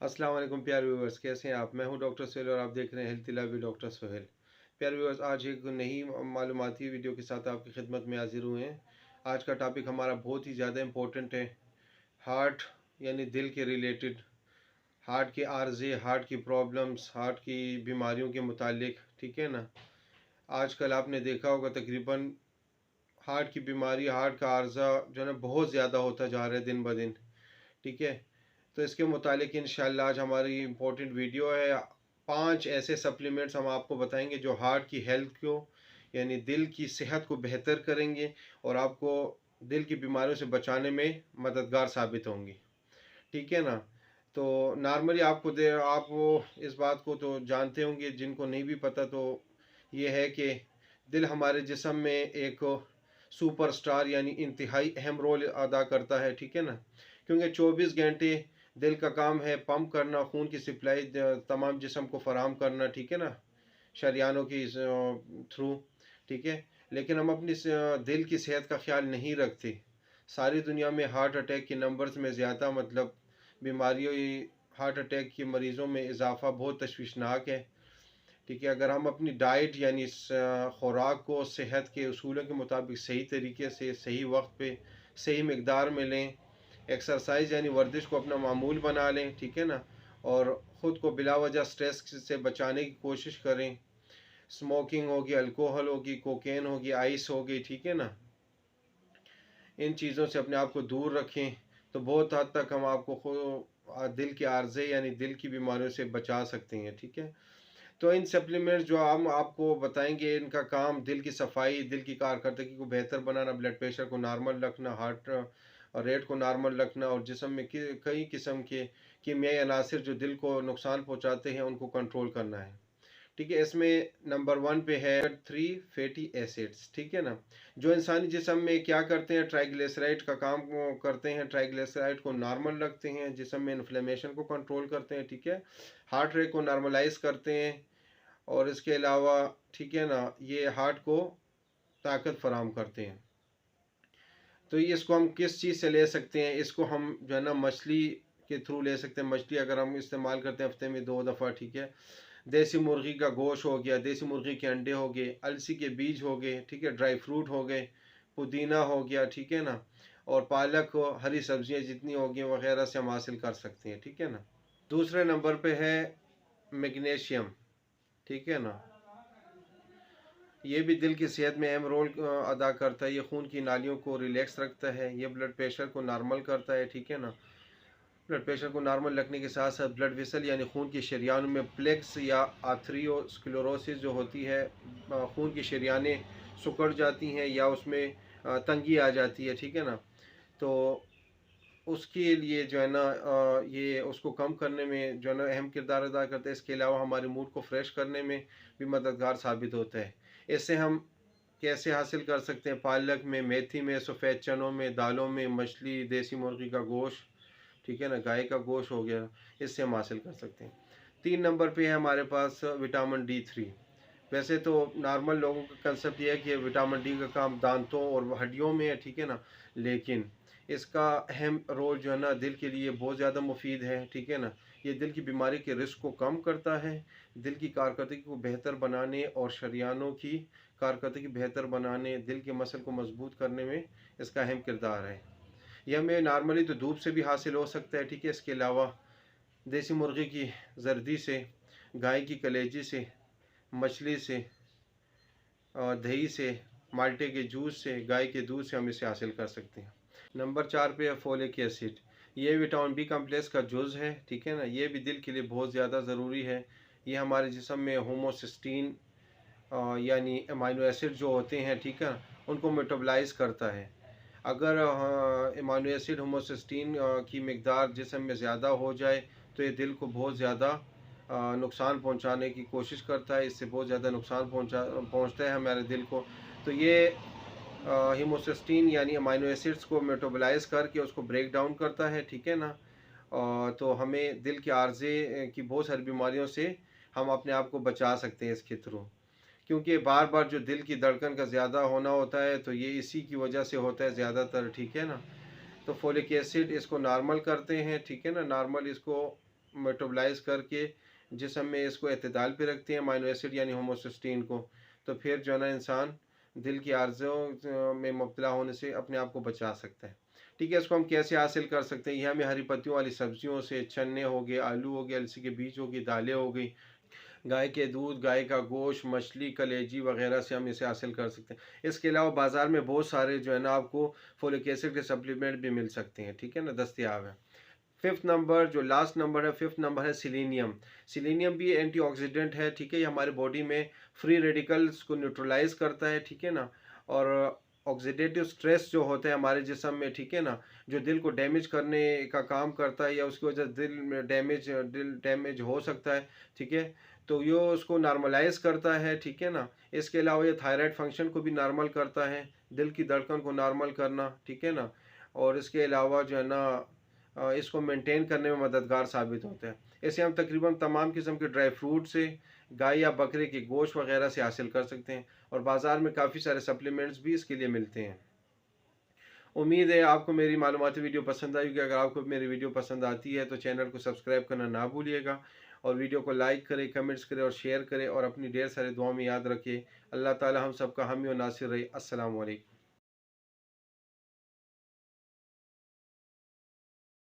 अस्सलाम वालेकुम प्यारे व्यूवर्स, कैसे हैं आप। मैं हूं डॉक्टर सोहेल और आप देख रहे हैं health lab with doctor Sohail. प्यारे व्यूवर्स, आज एक नई मालूमाती वीडियो के साथ आपकी खिदमत में हाजिर हुए हैं। आज का टॉपिक हमारा बहुत ही ज़्यादा इम्पोर्टेंट है। हार्ट यानी दिल के रिलेटेड, हार्ट के आर्जे, हार्ट की प्रॉब्लम्स, हार्ट की बीमारियों के मुतालिक, ठीक है ना। आजकल आपने देखा होगा तकरीबन हार्ट की बीमारी, हार्ट का आर्जा जो है ना बहुत ज़्यादा होता जा रहा है दिन ब दिन, ठीक है। तो इसके मुतालिक इंशाल्लाह आज हमारी इम्पोर्टेंट वीडियो है। 5 ऐसे सप्लीमेंट्स हम आपको बताएंगे जो हार्ट की हेल्थ को यानी दिल की सेहत को बेहतर करेंगे और आपको दिल की बीमारियों से बचाने में मददगार साबित होंगी, ठीक है ना। तो नॉर्मली आप वो इस बात को तो जानते होंगे, जिनको नहीं भी पता तो ये है कि दिल हमारे जिस्म में एक सुपरस्टार यानी इंतहाई अहम रोल अदा करता है, ठीक है ना। क्योंकि 24 घंटे दिल का काम है पंप करना, खून की सप्लाई तमाम जिस्म को फराहम करना, ठीक है ना, शरियानों की थ्रू, ठीक है। लेकिन हम अपनी दिल की सेहत का ख्याल नहीं रखते। सारी दुनिया में हार्ट अटैक के नंबर्स में ज़्यादा मतलब बीमारियों, हार्ट अटैक के मरीज़ों में इजाफा बहुत तशवीशनाक है, ठीक है। अगर हम अपनी डाइट यानी खुराक को सेहत के उसूलों के मुताबिक सही तरीके से, सही वक्त पे, सही मकदार में लें, एक्सरसाइज यानी वर्जिश को अपना मामूल बना लें, ठीक है ना, और ख़ुद को बिला वजह स्ट्रेस से बचाने की कोशिश करें। स्मोकिंग होगी, अल्कोहल होगी, कोकेन होगी, आइस होगी, ठीक है ना, इन चीज़ों से अपने आप को दूर रखें तो बहुत हद तक हम आपको दिल के आर्जे यानी दिल की बीमारियों से बचा सकते हैं, ठीक है। तो इन सप्लीमेंट्स जो हम आपको बताएंगे, इनका काम दिल की सफाई, दिल की कारकर्दगी को बेहतर बनाना, ब्लड प्रेशर को नॉर्मल रखना, हार्ट रेट को नॉर्मल रखना और जिस्म में कई किस्म के कीमियाई अनासर जो दिल को नुकसान पहुंचाते हैं उनको कंट्रोल करना है, ठीक है। इसमें नंबर 1 पे है 3 फैटी एसिड्स, ठीक है ना, जो इंसानी जिस्म में क्या करते हैं, ट्राइग्लिसराइड का काम करते हैं, ट्राइग्लिसराइड को नॉर्मल रखते हैं, जिस्म में इन्फ्लेमेशन को कंट्रोल करते हैं, ठीक है, हार्ट रेट को नॉर्मलाइज करते हैं और इसके अलावा, ठीक है ना, ये हार्ट को ताकत फराहम करते हैं। तो ये इसको हम किस चीज़ से ले सकते हैं, इसको हम जो है ना मछली के थ्रू ले सकते हैं। मछली अगर हम इस्तेमाल करते हैं हफ्ते में 2 दफ़ा, ठीक है। देसी मुर्गी का गोश्त हो गया, देसी मुर्गी के अंडे हो गए, अलसी के बीज हो गए, ठीक है, ड्राई फ्रूट हो गए, पुदीना हो गया, ठीक है ना, और पालक हो, हरी सब्जियां जितनी होगी वगैरह से हम हासिल कर सकते हैं, ठीक है ना। दूसरे नंबर पे है मैग्नीशियम, ठीक है ना, ये भी दिल की सेहत में अहम रोल अदा करता है। ये खून की नालियों को रिलैक्स रखता है, ये ब्लड प्रेशर को नॉर्मल करता है, ठीक है ना। ब्लड प्रेशर को नॉर्मल रखने के साथ साथ ब्लड वेसल यानी खून की शरियानों में प्लेक्स या आर्थरियोस्क्लेरोसिस जो होती है, खून की शरियानें सिकुड़ जाती हैं या उसमें तंगी आ जाती है, ठीक है ना। तो उसके लिए जो है ना ये उसको कम करने में जो है ना अहम किरदार अदा करता है। इसके अलावा हमारे मूड को फ्रेश करने में भी मददगार साबित होता है। इससे हम कैसे हासिल कर सकते हैं, पालक में, मेथी में, सफ़ेद चनों में, दालों में, मछली, देसी मुर्गी का गोश्त, ठीक है ना, गाय का गोश्त हो गया, इससे हम हासिल कर सकते हैं। 3 नंबर पे है हमारे पास विटामिन D3। वैसे तो नॉर्मल लोगों का कंसेप्ट ये है कि विटामिन डी का काम दांतों और हड्डियों में है, ठीक है ना, लेकिन इसका अहम रोल जो है ना दिल के लिए बहुत ज़्यादा मुफीद है, ठीक है ना। ये दिल की बीमारी के रिस्क को कम करता है, दिल की कारकर्दगी को बेहतर बनाने और शरियानों की कारकर्दगी बेहतर बनाने, दिल के मसल को मजबूत करने में इसका अहम किरदार है। यह हमें नॉर्मली तो धूप से भी हासिल हो सकता है, ठीक है। इसके अलावा देसी मुर्गी की जर्दी से, गाय की कलेजी से, मछली से, दही से, माल्टे के जूस से, गाय के दूध से हम इसे हासिल कर सकते हैं। नंबर 4 पे है फोलिक एसिड। ये विटामिन बी कम्प्लेक्स का जुज़ है, ठीक है ना। ये भी दिल के लिए बहुत ज़्यादा ज़रूरी है। ये हमारे जिस्म में होमोसिस्टीन यानी अमाइनो एसिड जो होते हैं, ठीक है, उनको मेटाबोलाइज करता है। अगर अमाइनो एसिड होमोसिस्टीन की मकदार जिस्म में ज़्यादा हो जाए तो ये दिल को बहुत ज़्यादा नुकसान पहुंचाने की कोशिश करता है, इससे बहुत ज़्यादा नुकसान पहुंचता है हमारे दिल को। तो ये होमोसिस्टीन यानी अमाइनो एसिड्स को मेटाबोलाइज करके उसको ब्रेक डाउन करता है, ठीक है ना। तो हमें दिल के आर्जे की बहुत सारी बीमारियों से हम अपने आप को बचा सकते हैं इसके थ्रू। क्योंकि बार बार जो दिल की धड़कन का ज़्यादा होना होता है तो ये इसी की वजह से होता है ज़्यादातर, ठीक है ना। तो फोलिक एसिड इसको नॉर्मल करते हैं, ठीक है ना, नॉर्मल इसको मेटाबोलाइज करके जिस्म में इसको एतदाल पे रखते हैं, अमाइनो एसिड यानी होमोसिस्टीन को। तो फिर जो है ना इंसान दिल की आर्ज़ों में मुब्तला होने से अपने आप को बचा सकता है। ठीक है, इसको हम कैसे हासिल कर सकते हैं? ये हमें हरी पत्तियों वाली सब्जियों से, चने हो गए, आलू हो गए, अलसी के बीज हो गए, दालें हो गई, गाय के दूध, गाय का गोश्त, मछली, कलेजी वगैरह से हम इसे हासिल कर सकते हैं। इसके अलावा बाज़ार में बहुत सारे जो है ना आपको फोलिक एसिड के सप्लीमेंट भी मिल सकते हैं, ठीक है ना, दस्तयाब है। फिफ्थ नंबर, जो लास्ट नंबर है, फिफ्थ नंबर है सिलीनियम। सिलीनियम भी एंटीऑक्सीडेंट है, ठीक है। ये हमारे बॉडी में फ्री रेडिकल्स को न्यूट्रलाइज करता है, ठीक है ना। और ऑक्सीडेटिव स्ट्रेस जो होता है हमारे जिस्म में, ठीक है ना, जो दिल को डैमेज करने का काम करता है या उसकी वजह से दिल डैमेज हो सकता है, ठीक है, तो ये उसको नॉर्मलाइज करता है, ठीक है ना। इसके अलावा ये थायराइड फंक्शन को भी नॉर्मल करता है, दिल की धड़कन को नॉर्मल करना, ठीक है ना। और इसके अलावा जो है ना इसको मेंटेन करने में मददगार साबित होता है। इसे हम तकरीबन तमाम किस्म के ड्राई फ्रूट से, गाय या बकरे के गोश्त वगैरह से हासिल कर सकते हैं, और बाज़ार में काफ़ी सारे सप्लीमेंट्स भी इसके लिए मिलते हैं। उम्मीद है आपको मेरी मालूमाती वीडियो पसंद आई होगी। अगर आपको मेरी वीडियो पसंद आती है तो चैनल को सब्सक्राइब करना ना भूलिएगा, और वीडियो को लाइक करें, कमेंट्स करें और शेयर करें, और अपनी ढेर सारी दुआ में याद रखें। अल्लाह ताला हम सबका हामी और नासिर रहे। अस्सलामु अलैकुम।